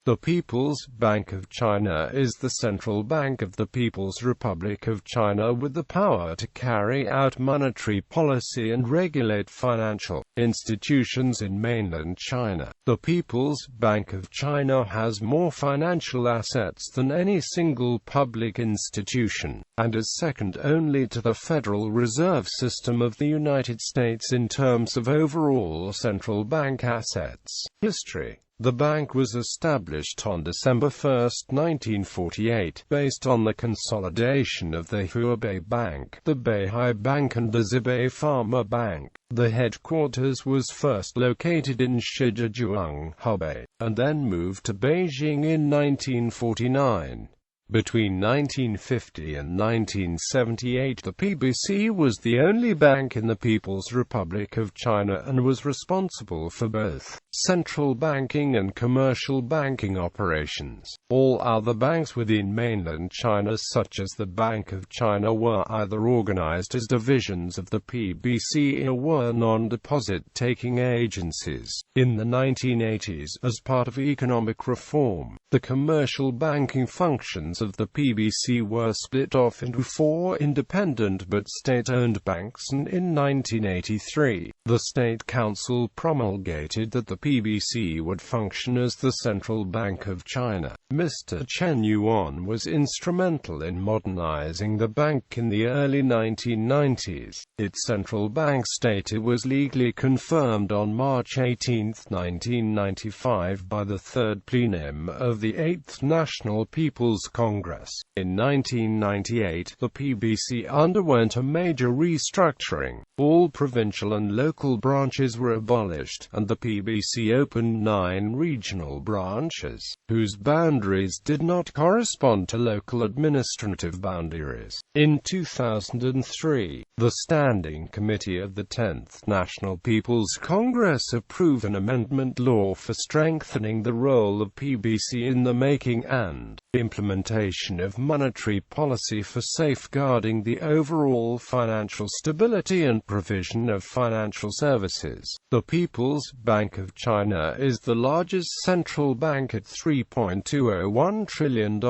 The People's Bank of China is the central bank of the People's Republic of China with the power to carry out monetary policy and regulate financial institutions in mainland China. The People's Bank of China has more financial assets than any single public institution, and is second only to the Federal Reserve System of the United States in terms of overall central bank assets. History. The bank was established on December 1, 1948, based on the consolidation of the Hubei Bank, the Beihai Bank and the Zhibei Pharma Bank. The headquarters was first located in Shijiazhuang, Hubei, and then moved to Beijing in 1949. Between 1950 and 1978, the PBC was the only bank in the People's Republic of China and was responsible for both central banking and commercial banking operations. All other banks within mainland China, such as the Bank of China, were either organized as divisions of the PBC or were non-deposit-taking agencies. In the 1980s, as part of economic reform, the commercial banking functions of the PBC were split off into 4 independent but state-owned banks, and in 1983, the State Council promulgated that the PBC would function as the Central Bank of China. Mr. Chen Yuan was instrumental in modernizing the bank in the early 1990s. Its central bank status was legally confirmed on March 18, 1995 by the Third Plenum of the 8th National People's Congress. In 1998, the PBC underwent a major restructuring. All provincial and local branches were abolished, and the PBC opened 9 regional branches, whose boundaries did not correspond to local administrative boundaries. In 2003, the Standing Committee of the 10th National People's Congress approved an amendment law for strengthening the role of PBC in the making and implementation of monetary policy for safeguarding the overall financial stability and provision of financial services. The People's Bank of China is the largest central bank at $3.201 trillion.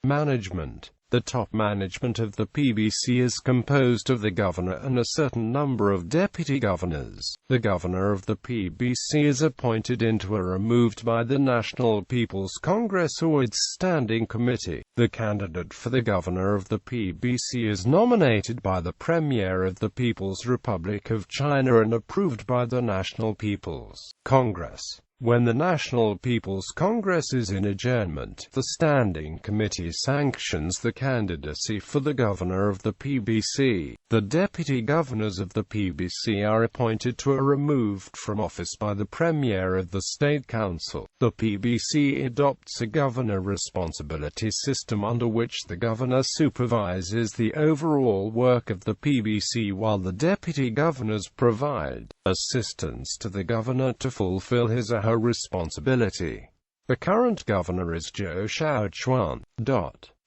Management. The top management of the PBC is composed of the governor and a certain number of deputy governors. The governor of the PBC is appointed into or removed by the National People's Congress or its standing committee. The candidate for the governor of the PBC is nominated by the Premier of the People's Republic of China and approved by the National People's Congress. When the National People's Congress is in adjournment, the Standing Committee sanctions the candidacy for the governor of the PBC. The deputy governors of the PBC are appointed to or removed from office by the Premier of the State Council. The PBC adopts a governor responsibility system under which the governor supervises the overall work of the PBC while the deputy governors provide assistance to the governor to fulfill his or her responsibility. The current governor is Zhou Xiaochuan.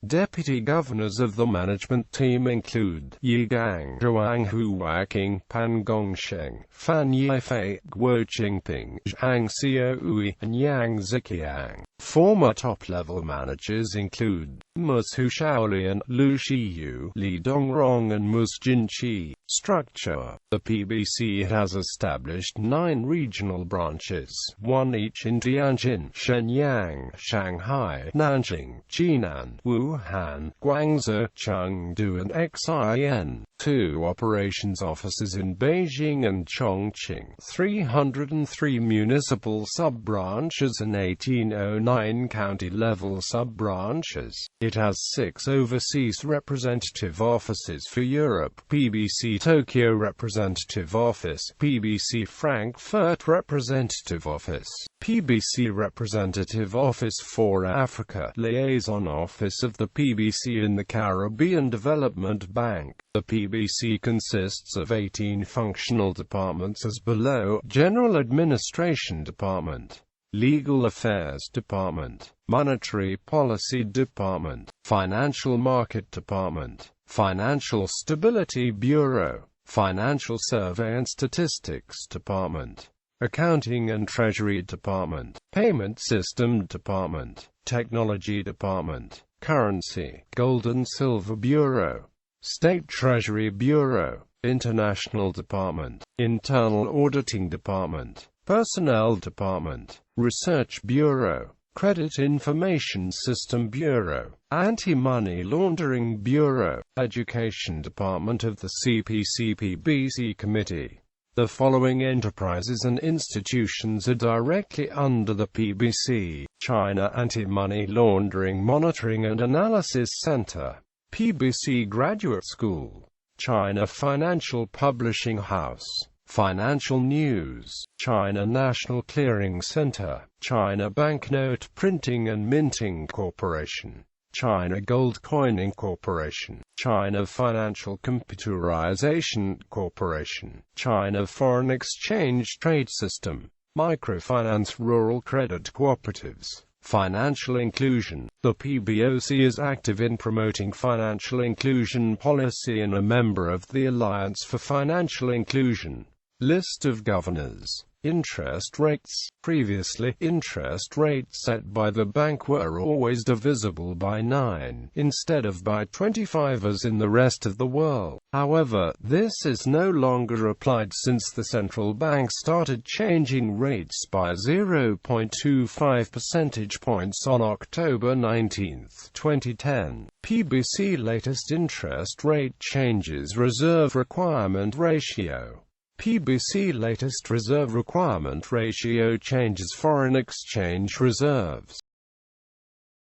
Deputy governors of the management team include Yigang, Zhuang Huwaking, Pan Gongsheng, Fan Yifei, Guo Qingping, Zhang Xiaoui, and Yang Ziqiang. Former top-level managers include Mus Hu Shaolian, Lu Shiyu, Li Dongrong and Mus Jinqi. Structure. The PBC has established 9 regional branches, 1 each in Tianjin, Shenyang, Shanghai, Nanjing, Jinan, Wuhan, Guangzhou, Chengdu and Xi'an. 2 operations offices in Beijing and Chongqing, 303 municipal sub-branches and 1809 county-level sub-branches. It has 6 overseas representative offices for Europe: PBC Tokyo Representative Office, PBC Frankfurt Representative Office, PBC Representative Office for Africa, Liaison Office of the PBC in the Caribbean Development Bank. The PBC consists of 18 functional departments as below: General Administration Department, Legal Affairs Department, Monetary Policy Department, Financial Market Department, Financial Stability Bureau, Financial Survey and Statistics Department, Accounting and Treasury Department, Payment System Department, Technology Department, Currency, Gold and Silver Bureau, State Treasury Bureau, International Department, Internal Auditing Department, Personnel Department, Research Bureau, Credit Information System Bureau, Anti-Money Laundering Bureau, Education Department of the CPC-PBC Committee. The following enterprises and institutions are directly under the PBC: China Anti-Money Laundering Monitoring and Analysis Center, PBC Graduate School, China Financial Publishing House, Financial News, China National Clearing Center, China Banknote Printing and Minting Corporation, China Gold Coining Corporation, China Financial Computerization Corporation, China Foreign Exchange Trade System, Microfinance Rural Credit Cooperatives, Financial Inclusion. The PBOC is active in promoting financial inclusion policy and a member of the Alliance for Financial Inclusion. List of governors. Interest rates. Previously, interest rates set by the bank were always divisible by 9, instead of by 25 as in the rest of the world. However, this is no longer applied since the central bank started changing rates by 0.25 percentage points on October 19, 2010. PBC latest interest rate changes. Reserve requirement ratio. PBC latest reserve requirement ratio changes. Foreign exchange reserves.